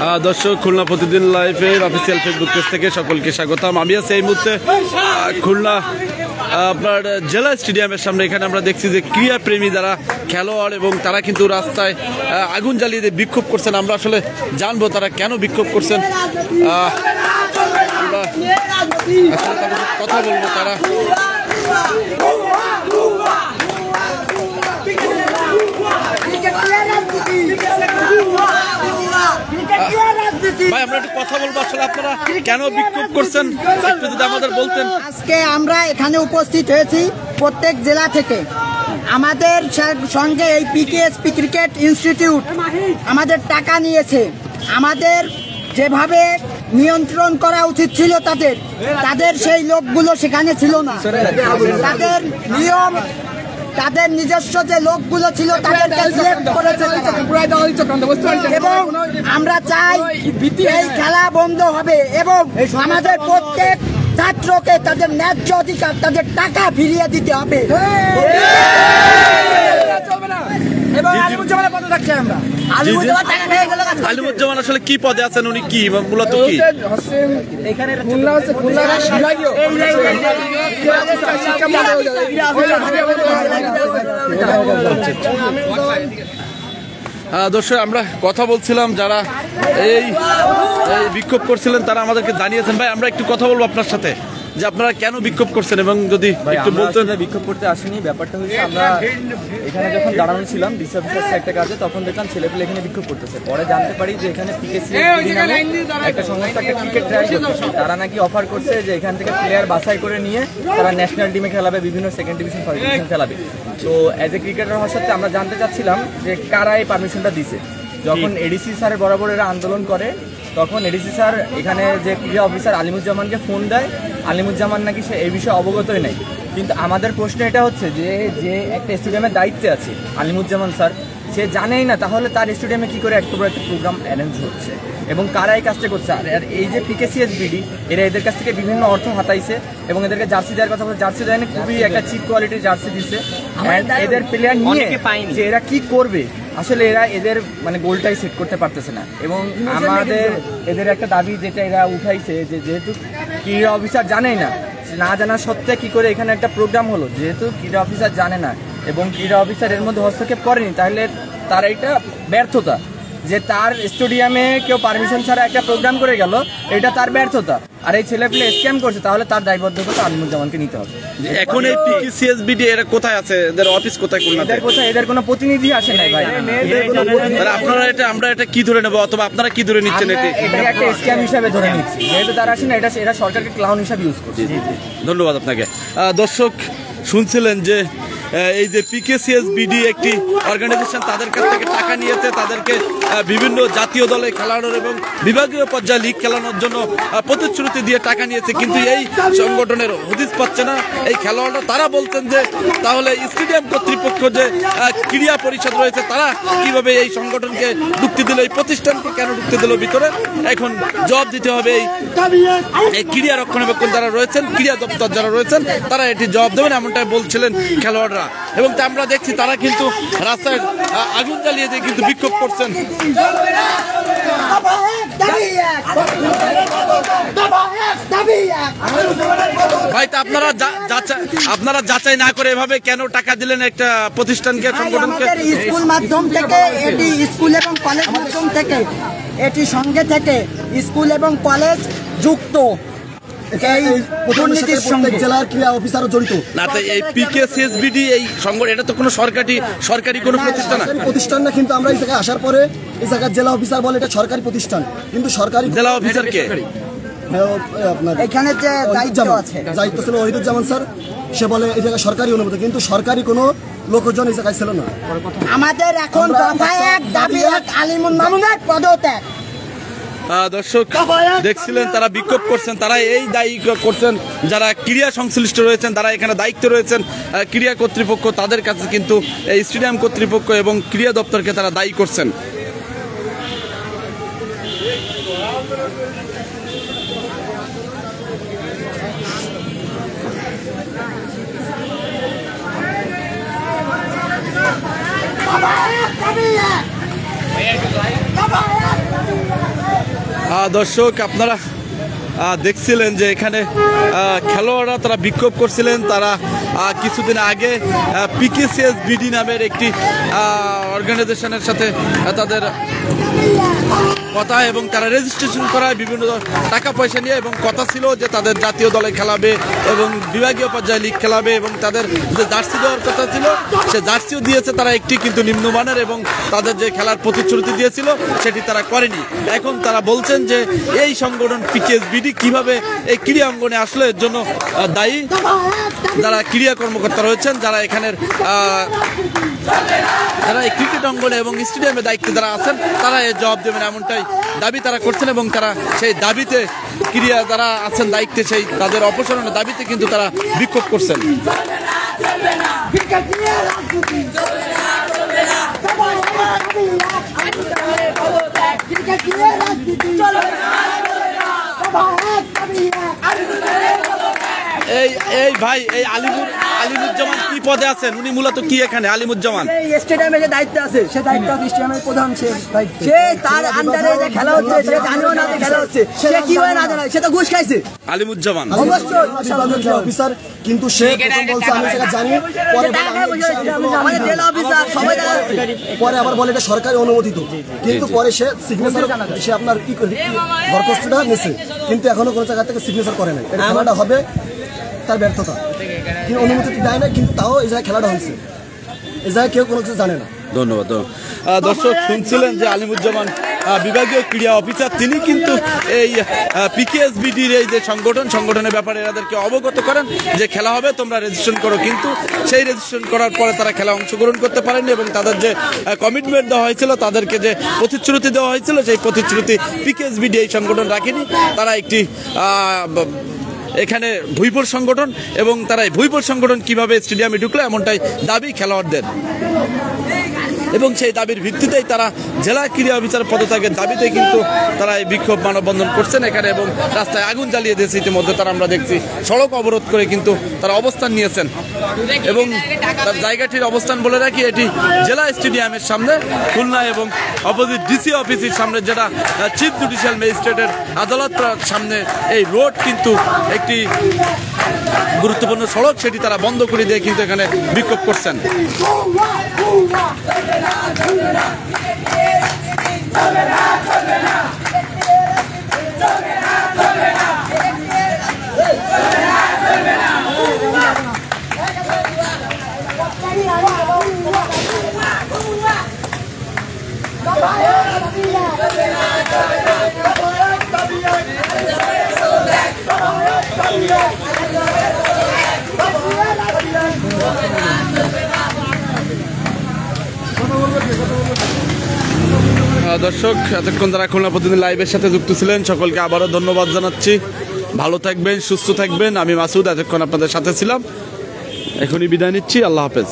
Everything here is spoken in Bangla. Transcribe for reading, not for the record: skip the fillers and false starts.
দর্শক, খুলনা প্রতিদিন লাইভের অফিসিয়াল ফেসবুক পেজ থেকে সকলকে স্বাগতম। আমি আছি এই মুহূর্তে খুলনা আপনার জেলা স্টেডিয়ামের সামনে। এখানে আমরা দেখছি যে ক্রীড়াপ্রেমী যারা খেলোয়াড় এবং তারা কিন্তু রাস্তায় আগুন জ্বালিয়ে দিয়ে বিক্ষোভ করছেন। আমরা আসলে জানবো তারা কেন বিক্ষোভ করছেন, আমরা আসলে তাদের কথা বলবো। তারা ভাই, আমরা একটু কথা বলবো, আসলে আপনারা কেন বিক্ষোভ করছেন একটু যদি আমাদের বলতেন। আজকে আমরা এখানে উপস্থিত হয়েছি প্রত্যেক জেলা থেকে। আমাদের সঙ্গে এই পিকেএসপি ক্রিকেট ইনস্টিটিউট আমাদের টাকা নিয়েছে। আমাদের যেভাবে নিয়ন্ত্রণ করা উচিত ছিল তাদের সেই লোকগুলো সেখানে ছিল না। তাদের নিয়ম, তাদের নিজস্ব যে লোকগুলো ছিল তাদেরকে সিলেক্ট করেছে এবং আমরা চাই এই খেলা বন্ধ হবে এবং আমাদের প্রত্যেক ছাত্রকে তাদের ন্যায্য অধিকার, তাদের টাকা ফিরিয়ে দিতে হবে। আলিমুজ্জামান আসলে কি পদে আছেন, উনি কি মূলত কি দর্শক, আমরা কথা বলছিলাম যারা এই বিক্ষোভ করছিলেন তারা আমাদেরকে জানিয়েছেন। ভাই, আমরা একটু কথা বলবো আপনার সাথে যে আপনারা কেন বিক্ষোভ করছেন এবং যদি একটু বলতেন। বিক্ষোভ করতে আসেনি, ব্যাপারটা হচ্ছে আমরা এখানে যখন দাঁড়ানো ছিলাম ডিসি অফিসার একটা কাজে, তখন দেখলাম ছেলেপেলে এখানে বিক্ষোভ করতেছে। পরে জানতে পারি যে এখানে পিকেসিএসবি নামে একটা সংস্থা একটা ক্রিকেট ট্রায়াল করতেছে। তারা নাকি অফার করছে যে এখান থেকে প্লেয়ার বাছাই করে নিয়ে তারা ন্যাশনাল টিমে খেলাবে, বিভিন্ন সেকেন্ড ডিভিশন, ফার্স্ট ডিভিশন খেলাবে। তো অ্যাজ এ ক্রিকেটার হওয়ার সাথে আমরা জানতে চাচ্ছিলাম যে কারা এই পারমিশনটা দিছে। যখন এডিসি স্যারের বরাবর এরা আন্দোলন করে তখন এডিসি স্যার এখানে যে ক্রীড়া অফিসার আলিমুজ্জামানকে ফোন দেয়। আলিমুজ্জামান নাকি সে এই বিষয়ে অবগতই নেই। কিন্তু আমাদের প্রশ্ন এটা হচ্ছে যে একটা স্টেডিয়ামের দায়িত্বে আছে আলিমুজ্জামান স্যার, সে জানেই না তাহলে তার স্টেডিয়ামে কি করে এত বড় একটা প্রোগ্রাম অ্যারেঞ্জ হচ্ছে এবং কারা এই কাজটা করছে। আর এই যে পিকেসিএসবিডি এরা এদের কাছ থেকে বিভিন্ন অর্থ হাতাইছে এবং এদেরকে জার্সি দেওয়ার কথা বলে জার্সি দেয়নি, খুবই একটা চিপ কোয়ালিটির জার্সি দিচ্ছে। এদের প্লেয়ার নিয়ে যে এরা কি করবে, আসলে এরা এদের মানে গোলটাই সেট করতে পারতেছে না। এবং আমাদের এদের একটা দাবি যেটা এরা উঠাইছে যে যেহেতু ক্রীড়া অফিসার জানেই না, না জানা সত্ত্বে কি করে এখানে একটা প্রোগ্রাম হলো, যেহেতু ক্রীড়া অফিসার জানে না এবং ক্রীড়া অফিসার এর মধ্যে হস্তক্ষেপ করেনি, তাহলে তার এটা ব্যর্থতা যে তার স্টেডিয়ামে কেউ পারমিশন ছাড়া একটা প্রোগ্রাম করে গেল, এটা তার ব্যর্থতা। আর এই ছেলেপেলে স্ক্যাম করছে, তাহলে তার দায়বদ্ধতা আলিমুজ্জামানকে নিতে হবে। এখন এই পিকেসিএসবিডি এরা কোথায় আছে, এদের অফিস কোথায়? এদের কোথায়, এদের কোনো প্রতিনিধি আসে নাই ভাই। আপনারা আমরা এটা কি ধরে নেবো অথবা আপনারা কি ধরে নিচ্ছেন? এটা একটা স্ক্যাম হিসাবে ধরে নিচ্ছি, যেহেতু তারা আসে না, এরা সরকারকে ক্লাউন হিসাবে ইউজ করছে। ধন্যবাদ আপনাকে। দর্শক, শুনছিলেন যে এই যে পিকেসিএসবিডি একটি অর্গানাইজেশন তাদের কাছ থেকে টাকা নিয়েছে, তাদেরকে বিভিন্ন জাতীয় দলে খেলানোর এবং বিভাগীয় পর্যায়ে লিগ খেলানোর জন্য প্রতিশ্রুতি দিয়ে টাকা নিয়েছে। কিন্তু এই সংগঠনের হদিস পাচ্ছে না এই খেলোয়াড়রা। তারা বলছেন যে তাহলে স্টেডিয়াম কর্তৃপক্ষ যে ক্রীড়া পরিষদ রয়েছে তারা কিভাবে এই সংগঠনকে ঢুকতে দিল, এই প্রতিষ্ঠানকে কেন ঢুকতে দিল ভিতরে, এখন জবাব দিতে হবে। এই ক্রীড়া রক্ষণাবেক্ষণ যারা রয়েছেন, ক্রীড়া দপ্তর যারা রয়েছেন, তারা এটি জবাব দেবেন, এমনটাই বলছিলেন খেলোয়াড়রা। এবং আমরা দেখছি তারা কিন্তু রাস্তায় আগুন জ্বালিয়ে দিয়ে কিন্তু বিক্ষোভ করছেন। ভাই, তা আপনারা যাচাই না করে এভাবে কেন টাকা দিলেন একটা প্রতিষ্ঠানকে, সংগঠনকে? স্কুল মাধ্যম থেকে এটি, স্কুল এবং কলেজ মাধ্যম থেকে এটি, সঙ্গে থেকে স্কুল এবং কলেজ যুক্ত জেলার ক্রীড়া অফিসারও জড়িত না। তো এই পিকেসিএসবিডি এই সংগঠন এটা তো কোনো সরকারি কোনো প্রতিষ্ঠান না। কিন্তু আমরা এই জায়গায় আসার পরে এই জায়গার জেলা অফিসার বলে এটা সরকারি প্রতিষ্ঠান, কিন্তু সরকারি জেলা অফিসার কে? আপনার এখানে যে দায়িত্ব ছিল ওহিদুজ্জামান স্যার, সে বলে এই জায়গায় সরকারি অনুমতি, কিন্তু সরকারি কোনো লোকজন এই জায়গায় ছিল না। আমাদের এখন দফায় এক, দাবি এক, আলিমুজ্জামানের পদত্যাগ। দর্শক, দেখছিলেন তারা বিক্ষোভ করছেন, তারা এই দায়ী করছেন যারা ক্রীড়া সংশ্লিষ্ট রয়েছেন, যারা এখানে দায়িত্ব রয়েছেন ক্রীড়া কর্তৃপক্ষ, তাদের কাছে কিন্তু এই স্টেডিয়াম কর্তৃপক্ষ এবং ক্রীড়া দপ্তরকে তারা দায়ী করছেন। दबाया দর্শক আপনারা দেখছিলেন যে এখানে খেলোয়াড়রা তারা বিক্ষোভ করছিলেন। তারা কিছুদিন আগে পিকেসিএস বিডি নামের একটি অর্গানাইজেশনের সাথে তাদের কথা এবং তারা রেজিস্ট্রেশন করায় বিভিন্ন টাকা পয়সা নিয়ে, এবং কথা ছিল যে তাদের জাতীয় দলে খেলাবে এবং বিভাগীয় পর্যায়ে লিগ খেলাবে এবং তাদের যে জার্সি দেওয়ার কথা ছিল সে জার্সিও দিয়েছে তারা একটি, কিন্তু নিম্নমানের, এবং তাদের যে খেলার প্রতিশ্রুতি দিয়েছিল সেটি তারা করেনি। এখন তারা বলছেন যে এই সংগঠন পিকেএস বিডি কিভাবে এই ক্রীড়া অঙ্গনে আসলে এর জন্য দায়ী যারা ক্রীড়া কর্মকর্তা রয়েছেন, যারা এখানের যারা এই ক্রিকেট অঙ্গনে এবং স্টেডিয়ামে দায়িত্বে যারা আছেন তারা এর জবাব দেবেন, এমনটাই দাবি তারা করছেন। এবং তারা সেই দাবিতে ক্রীড়া যারা আছেন দায়িত্বে সেই তাদের অপসারণের দাবিতে কিন্তু তারা বিক্ষোভ করছেন। এই ভাই, এই আলিমুজ্জামান কি পদে আছেন? উনি মূলত কি এখানে আলিমুজ্জামান? এই স্টেডিয়ামে যে দায়িত্ব আছে সে দায়িত্ব স্টেডিয়ামের প্রধান, সে তার আন্ডারে যে খেলা হচ্ছে সে জানেও না যে খেলা হচ্ছে, সে কিভাবে না জানে? সে তো ঘুষ খাইছে আলিমুজ্জামান অবশ্যই অফিসার, কিন্তু সে প্রথম বলছে আমি সেটা জানি, পরে আমাদের জেলা অফিসার সবাই জানে, পরে আবার বলে এটা সরকারি অনুমোদিত, কিন্তু পরে সে সিগনেচার সে আপনার কি করে দরখাস্তটা নিছে, কিন্তু এখনো কোনো জায়গা থেকে সিগনেচার করে নাই। এটা খেলাটা হবে তার ব্যর্থতা, কিন্তু অনুমতি দেয় না, কিন্তু তাও এই জায়গায় খেলাটা হয়েছে, এই জায়গায় কেউ কোনো কিছু জানে না। ধন্যবাদ। দর্শক শুনছিলেন যে আলিমুজ্জামান বিভাগীয় ক্রীড়া অফিসার, তিনি কিন্তু এই পিকেএস বিডির এই যে সংগঠনের ব্যাপারে এনাদেরকে অবগত করেন যে খেলা হবে, তোমরা রেজিস্ট্রেশন করো, কিন্তু সেই রেজিস্ট্রেশন করার পরে তারা খেলা অংশগ্রহণ করতে পারেননি এবং তাদের যে কমিটমেন্ট দেওয়া হয়েছিল, তাদেরকে যে প্রতিশ্রুতি দেওয়া হয়েছিল সেই প্রতিশ্রুতি পিকেএস বিডি এই সংগঠন রাখেনি। তারা একটি এখানে ভুইপুর সংগঠন, এবং তারা এই ভুইপুর সংগঠন কিভাবে স্টেডিয়ামে ঢুকলো এমনটাই দাবি খেলোয়াড়দের, এবং সেই দাবির ভিত্তিতেই তারা জেলা ক্রীড়া অফিসার পদত্যাগের দাবিতে কিন্তু তারা এই বিক্ষোভ মানববন্ধন করছেন এখানে, এবং রাস্তায় আগুন জ্বালিয়ে দিয়েছে ইতিমধ্যে তারা, আমরা দেখছি সড়ক অবরোধ করে কিন্তু তারা অবস্থান নিয়েছেন। এবং তার জায়গাটির অবস্থান বলে রাখি, এটি জেলা স্টেডিয়ামের সামনে খুলনা এবং অপোজিট ডিসি অফিসের সামনে, যেটা চিফ জুডিশিয়াল ম্যাজিস্ট্রেটের আদালতের সামনে এই রোড কিন্তু একটি গুরুত্বপূর্ণ সড়ক, সেটি তারা বন্ধ করে দিয়ে কিন্তু এখানে বিক্ষোভ করছেন। দর্শক, এতক্ষণ যারা খুলনা প্রতিদিন লাইভের সাথে যুক্ত ছিলেন সকলকে আবারও ধন্যবাদ জানাচ্ছি। ভালো থাকবেন, সুস্থ থাকবেন। আমি মাসুদ এতক্ষণ আপনাদের সাথে ছিলাম, এখনই বিদায় নিচ্ছি। আল্লাহ হাফেজ।